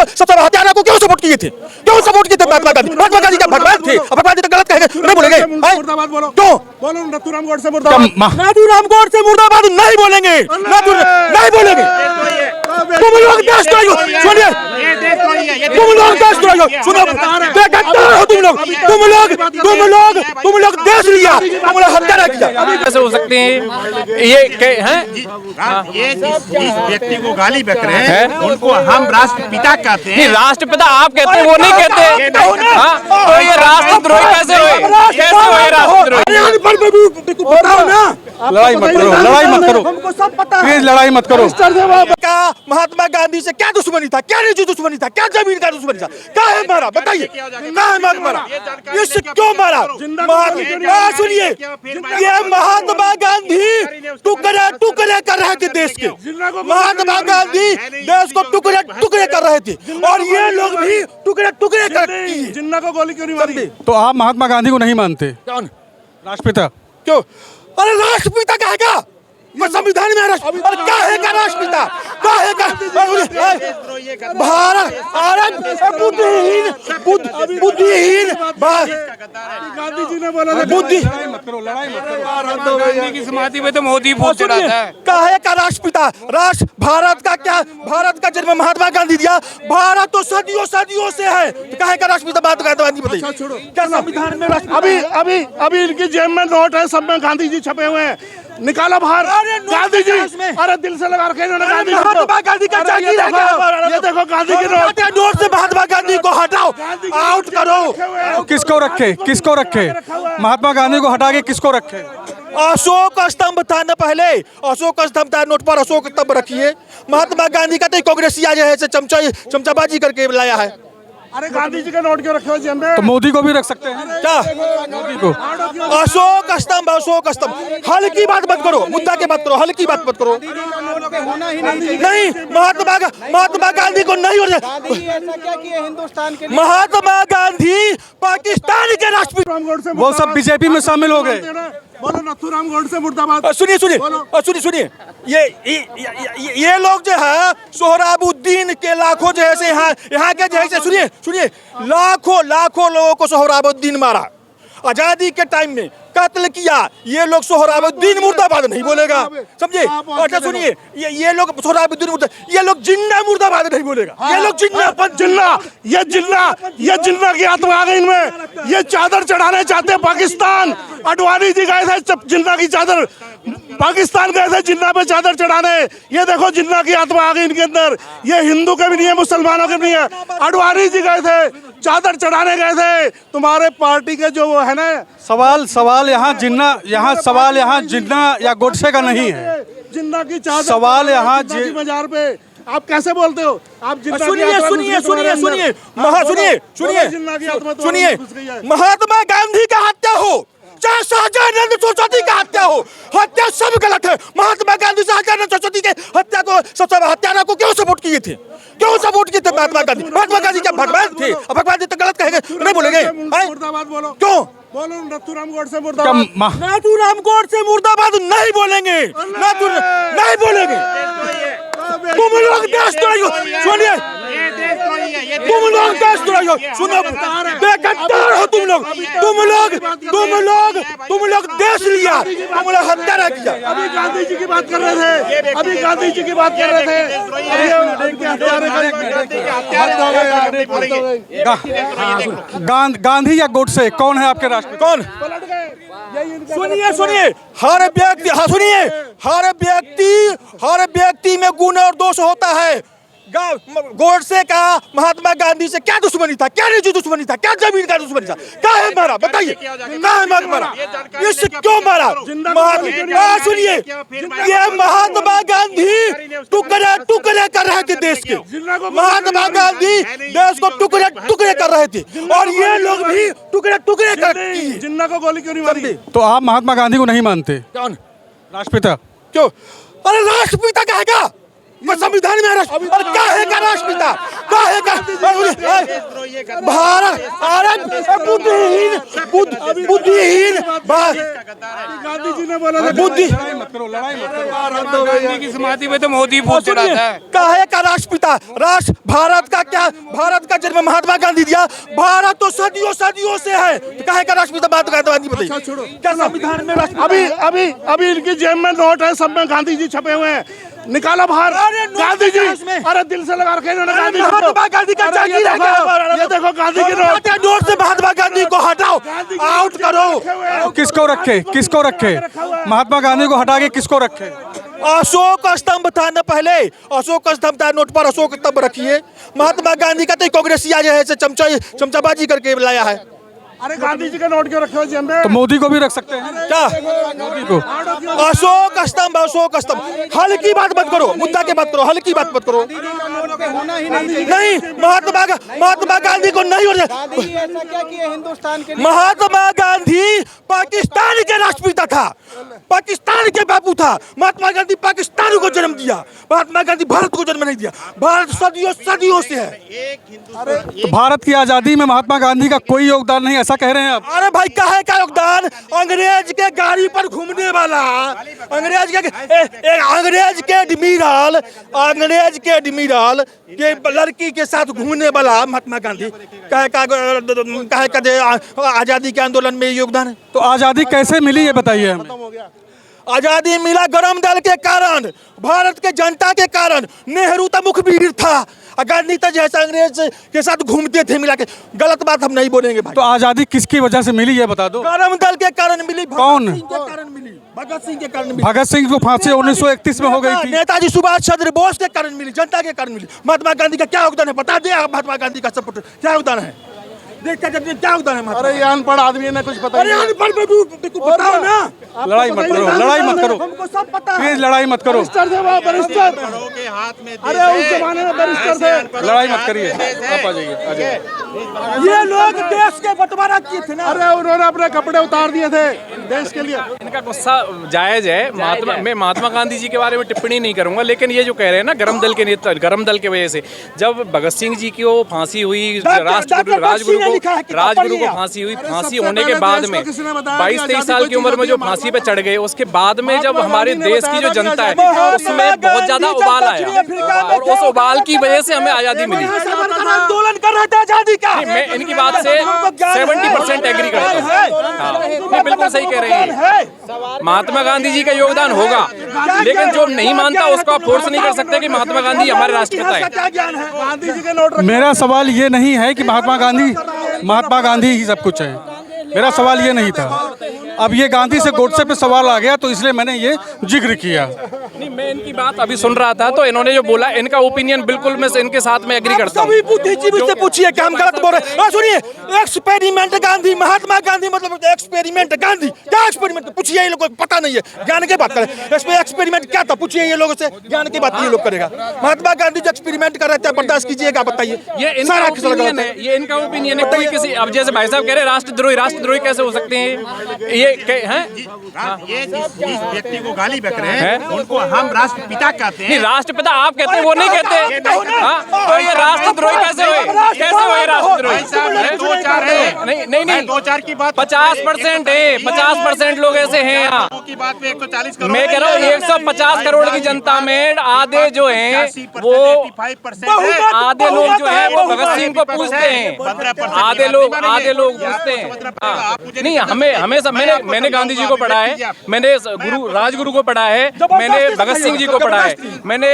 सबसे हत्यारा को क्यों सपोर्ट किए थे? क्यों सपोर्ट किए थे महात्मा गांधी? महात्मा गांधी क्या भगवान थे? भगवान जी तो गलत कहेंगे, नहीं बोलेंगे। मुर्दाबाद बोलो, क्यों बोलो नथुराम गोडसे मुर्दाबाद। नाथूराम गोडसे मुर्दाबाद नहीं बोलेंगे, नहीं बोलेंगे। तुम लोग देशद्रोही हो, सुनिए, तुम लोग देशद्रोही हो, सुनो, बेगद्दार हो तुम लोग देश लिया, तुम लोग हत्या किया। कैसे हो सकते हैं ये हैं? ये जिस व्यक्ति को गाली बक रहे हैं उनको हम राष्ट्रपिता कहते हैं। नहीं, राष्ट्रपिता आप कहते हैं, वो नहीं कहते। हाँ, तो ये राष्ट्रद्रोही कैसे हुए? कैसे हुए राष्ट्रद्रोही? बताओ ना, लड़ाई मत करो, लड़ाई मत करो, हमको सब पता है। प्लीज लड़ाई मत करो। का महात्मा गांधी से क्या दुश्मनी था, क्या निजी दुश्मनी था, क्या जमीन का दुश्मनी था, क्या है मारा? बताइए, क्या है मारा? इससे क्यों मारा? सुनिए, ये महात्मा गांधी टुकड़े टुकड़े कर रहे थे देश के। महात्मा गांधी देश को टुकड़े टुकड़े कर रहे थे और ये लोग भी टुकड़े टुकड़े कर जिन्ना को गोली क्यों नहीं मारी? तो आप महात्मा गांधी को नहीं मानते? कौन राष्ट्रपिता क्यों? अरे राष्ट्रपिता कहेगा संविधान में और क्या है का राष्ट्रपिता? क्या है का भारत? अरे बुद्धिहीन गांधी जी ने बोला था बुद्धि मत करो, लड़ाई मत करो। गांधी की समाधि पे तो मोदी पूछ रहा था। काहे का राष्ट्रपिता? राष्ट्र भारत का क्या? भारत का जन्म महात्मा गांधी दिया। भारत तो सदियों सदियों से है, तो काहे का राष्ट्रपिता? बात गांधी बताइए, छोड़ो। क्या संविधान में अभी इनकी जेब में नोट है, सब में गांधी जी छपे हुए हैं, निकालो बाहर। गांधी जी, अरे दिल से लगा रखे इन्होंने गांधी जी को। महात्मा गांधी का जागीर है क्या? ये देखो गांधी की नोट। नोट से महात्मा गांधी को हटाओ, आउट करो। किसको रखे? किसको रखे? महात्मा गांधी को हटा के किसको रखे? अशोक स्तंभ था ना, पहले अशोक स्तंभ था, नोट पर अशोक स्तंभ रखिए। महात्मा गांधी का तो कांग्रेसिया जो है चमचाबाजी करके लाया है। अरे गांधी जी का नोट क्यों रखे हुए जेब में? तो मोदी को भी रख सकते हैं। क्या मोदी को अशोक स्तंभ? अशोक स्तंभ हल्की बात मत करो, मुद्दा की बात करो, हल्की बात मत करो। नहीं, महात्मा गांधी को नहीं हो। महात्मा गांधी पाकिस्तान के राष्ट्रपति, वो सब बीजेपी में शामिल हो गए। बोलो नथुराम गोडसे मुर्दाबाद। सुनिए, ये लोग जो है सोहराबुद्दीन के लाखों जो है यहाँ के जो है, सुनिए, लाखों लोगों को सोहराबुद्दीन मारा, आजादी के टाइम में कत्ल किया। ये लोग सोहराबुद्दीन मुर्दाबाद नहीं बोलेगा, समझे? अच्छा सुनिए, ये लोग सोहराबुद्दीन मुर्दाबाद, ये लोग जिन्ना मुर्दाबाद नहीं बोलेगा। ये लोग ये जिन्ना की आत्मा आ गई इनमें। ये चादर चढ़ाने चाहते पाकिस्तान। अडवाणी जी गए थे जिन्ना की चादर, पाकिस्तान गए थे जिन्ना पे चादर चढ़ाने। ये देखो जिन्ना की आत्मा आ गई इनके अंदर। ये हिंदू के भी नहीं है, मुसलमानों के भी नहीं है। अडवाणी जी गए थे, चादर चढ़ाने गए थे। तुम्हारे पार्टी के जो वो है ना, सवाल यहाँ जिन्ना या गोडसे का नहीं है। जिन्ना की चादर सवाल यहाँ बाजार पे आप कैसे बोलते हो? आप जिन्ना सुनिए, महात्मा गांधी का हत्या हो चाहे शाहजहां सरस्वती का हत्या हो, हत्या सब गलत है। महात्मा गांधी शाहजहां सरस्वती के हत्या को, सबसे हत्यारा को क्यों सपोर्ट किए थे? क्यों सपोर्ट किए थे महात्मा गांधी? महात्मा गांधी क्या भगवान थे? भगवान जी तो गलत कहेंगे, नहीं बोलेंगे। मुर्दाबाद बोलो, क्यों? बोलो नथुराम गोडसे मुर्दाबाद। नाथूराम गोडसे मुर्दाबाद नहीं बोलेंगे, नहीं बोलेंगे। तुम लोग देशद्रोही हो, सुनिए, तुम लोग देशद्रोही हो, सुनो, बेगद्दार हो तुम लोग देश लिया, तुम लोग हत्या किया। अभी गांधी जी की बात कर रहे थे, गांधी या गोडसे कौन है आपके राष्ट्र? कौन? सुनिए, हर व्यक्ति में गुण और दोष होता है। गोडसे का महात्मा गांधी से क्या दुश्मनी था, क्या निजी दुश्मनी था, क्या जमीन का दुश्मनी था, क्या है मारा? बताइए, क्या है मारा? इससे क्यों मारा? सुनिए, ये महात्मा गांधी टुकड़े टुकड़े कर रहे थे देश के। महात्मा गांधी देश को टुकड़े टुकड़े कर रहे थे और ये लोग भी टुकड़े टुकड़े कर। जिन्ना को गोली क्यों नहीं मारी? तो आप महात्मा गांधी को नहीं मानते? कौन? राष्ट्रपिता क्यों? अरे राष्ट्रपिता कहेगा संविधान में और क्या है का राष्ट्रपिता? क्या है का भारत? अरे बुद्धिहीन गांधी जी ने बोला था बुद्धि गांधी की समाधि पे तो मोदी फूल चढ़ाता है। काहे का राष्ट्रपिता राष्ट्र भारत का क्या भारत का जन्म महात्मा गांधी दिया। भारत तो सदियों सदियों से है, तो काहे का राष्ट्रपिता महात्मा गांधी बताइए। क्या संविधान में राष्ट्रपिता अभी इनकी जेब में नोट है, सब में गांधी जी छपे हुए हैं, निकालो बाहर। गांधी जी, अरे दिल से लगा रखे इन्होंने गांधी जी को। महात्मा गांधी का जागीर है क्या? ये देखो गांधी की नोट से महात्मा गांधी को हटाओ, आउट करो। किसको रखे, किसको रखे? महात्मा गांधी को हटा के किसको रखे? अशोक स्तंभ था न पहले, अशोक स्तंभ था, नोट पर अशोक स्तंभ रखिए। महात्मा गांधी का तो कांग्रेसिया जो है चमचाबाजी करके लाया है। अरे गांधी जी का नोट क्यों रखे हो जेब में? तो मोदी को भी रख सकते हैं क्या? मोदी को। अशोक स्तंभ, अशोक स्तंभ। हल्की बात मत करो, मुद्दा की बात करो, हल्की बात मत करो। नहीं, महात्मा गांधी को नहीं हो महात्मा गांधी पाकिस्तान के राष्ट्रपिता था, पाकिस्तान के बापू था। महात्मा गांधी पाकिस्तान को जन्म दिया, महात्मा गांधी भारत को जन्म नहीं दिया। भारत सदियों सदियों से है। तो भारत की आजादी में महात्मा गांधी का कोई योगदान नहीं, ऐसा कह रहे हैं आप? अरे भाई काहे का योगदान? अंग्रेज के गाड़ी पर घूमने वाला, अंग्रेज के एडमिरल के लड़की के साथ घूमने वाला महात्मा गांधी काहे का आजादी के आंदोलन में योगदान है। तो आजादी कैसे मिली ये बताइए हमें। आजादी मिला गरम दल के कारण, भारत के जनता के कारण। नेहरू तो मुखबिर था, गांधी तो जैसा अंग्रेज के साथ घूमते थे मिला के। गलत बात हम नहीं बोलेंगे भाई। तो आजादी किसकी वजह से मिली ये बता दो। गरम दल के कारण मिली। कौन? भगत सिंह के कारण मिली, भगत सिंह के कारण मिली। भगत सिंह को फांसी 1931 में हो गई थी। नेताजी सुभाष चंद्र बोस के कारण मिली, जनता के कारण मिली। महात्मा गांधी का क्या योगदान है बता दे। महात्मा गांधी का सपोर्ट क्या योगदान है? देखते क्या योगदान है? अरे ये अनपढ़ आदमी ने कुछ पता अरे अनपढ़ बताओ ना। लड़ाई मत करो, लड़ाई मत करो, हमको सब पता है। प्लीज लड़ाई मत करो, बरिस्टर थे वो, बरिस्टर। के हाथ में अरे उस जमाने में बरिस्टर थे। लड़ाई मत करिए। आप आ जाइए, आ जाइए। ये लोग देश के बंटवारा किए थे ना। अरे उन्होंने अपने कपड़े उतार दिए थे देश के लिए। इनका गुस्सा जायज है। मैं महात्मा गांधी जी के बारे में टिप्पणी नहीं करूंगा, लेकिन ये जो कह रहे हैं ना गरम दल के नेता, गरम दल की वजह से जब भगत सिंह जी की वो फांसी हुई, राजगुरु को फांसी हुई, फांसी होने के बाद में 22-23 साल की उम्र में जो फांसी पे चढ़ गए, उसके बाद में जब हमारे देश की जो जनता है उसमें बहुत ज्यादा उबाल आया और उस उबाल की वजह से हमें आजादी मिली। आंदोलन कर रहे थे आजादी का। मैं इनकी बात से 70% एग्री करता हूँ। ये बिल्कुल सही कह रहे हैं। महात्मा गांधी जी का योगदान होगा, लेकिन जो नहीं मानता उसको आप फोर्स नहीं कर सकते कि महात्मा गांधी हमारे राष्ट्रपिता है। क्या ज्ञान है? गांधी जी के नोट मेरा सवाल ये नहीं है कि महात्मा गांधी ही सब कुछ है। मेरा सवाल ये नहीं था। अब ये गांधी से गोडसे पे सवाल आ गया तो इसलिए मैंने ये जिक्र किया। नहीं, मैं इनकी बात अभी सुन रहा था तो इन्होंने जो बोला इनका ओपिनियन बिल्कुल मैं इनके साथ में एग्री करता हूँ। सभी बुद्धिजीवी से पूछिए कि हम गलत बोल रहे हैं। सुनिए, एक्सपेरिमेंट गांधी, महात्मा गांधी मतलब एक्सपेरिमेंट गांधी। क्या एक्सपेरिमेंट? पूछिए, ये लोगों को पता नहीं है, ज्ञान की बात करें। इसमें एक्सपेरिमेंट क्या था पूछिए ये लोगों से, ज्ञान की बात ये लोग करेगा। महात्मा गांधी जो एक्सपेरिमेंट कर रहे थे बर्दाश्त कीजिएगा, बताइए। ये इनका ओपिनियन है, ये इनका ओपिनियन है। कोई किसी अब जैसे भाई साहब कह रहे हैं राष्ट्रद्रोही कैसे हो सकते हैं? ये हैं ये जिस व्यक्ति को गाली बक रहे हैं उनको हम राष्ट्रपिता कहते नहीं, हैं। राष्ट्रपिता आप कहते हैं, वो नहीं कहते। हाँ, तो ये राष्ट्रद्रोही कैसे हुए? कैसे हुए राष्ट्रद्रोही? दो चार है। नहीं, दो चार की बात 50% है। 50% लोग ऐसे हैं यहाँ की बात में 140 करोड़। मैं कह रहा हूँ 150 करोड़ की जनता में आधे जो हैं वो 85% आधे लोग जो हैं वो भगत सिंह को पूछते हैं। आधे लोग पूछते हैं। हाँ, नहीं, हमें सब मैंने गांधी जी को पढ़ा है, मैंने राजगुरु को पढ़ा है, मैंने भगत सिंह जी को पढ़ा है, मैंने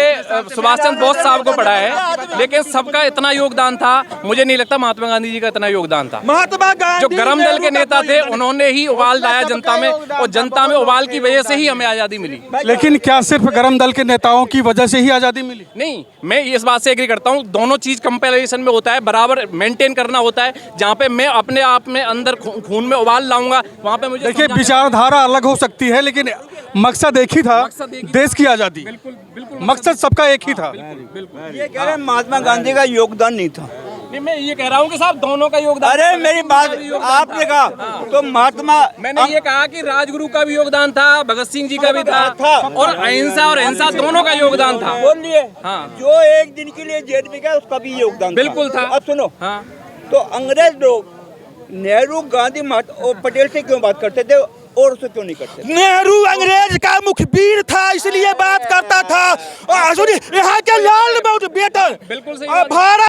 सुभाष चंद्र बोस साहब को पढ़ा है, लेकिन सबका इतना योगदान था मुझे नहीं लगता महात्मा गांधी जी का इतना योगदान था। महात्मा गांधी जो गरम दल के नेता थे उन्होंने ही उबाल लाया जनता में, और जनता में उबाल की वजह से ही हमें आजादी मिली। लेकिन क्या सिर्फ गरम दल के नेताओं की वजह से ही आजादी मिली? नहीं, मैं इस बात से एग्री करता हूँ। दोनों चीज कंपैरिजन में होता है, बराबर मेंटेन करना होता है। जहाँ पे मैं अपने आप में अंदर खून में उबाल लाऊंगा वहाँ पे मुझे देखिए, विचारधारा अलग हो सकती है लेकिन मकसद एक ही था, देश की आजादी। मकसद सबका एक ही था। ये कह रहे हैं महात्मा गांधी का योगदान नहीं था। नहीं, मैं ये कह रहा हूँ कि साहब दोनों का योगदान। अरे मेरी बात आपने कहा तो महात्मा, मैंने ये कहा कि राजगुरु का भी योगदान था, भगत सिंह जी का भी था, और अहिंसा और हिंसा दोनों का योगदान था। बोलिए। हाँ। जो एक दिन के लिए जेल में गया उसका भी योगदान बिल्कुल था। अब सुनो, हाँ। तो अंग्रेज लोग नेहरू, गांधी और पटेल से क्यों बात करते थे? और उसे क्यों नहीं करते? नेहरू अंग्रेज का मुखबिर था, इसलिए बात करता था। सुनिए, यहाँ के लाल बहादुर बेटा बिल्कुल सही बात है। भारत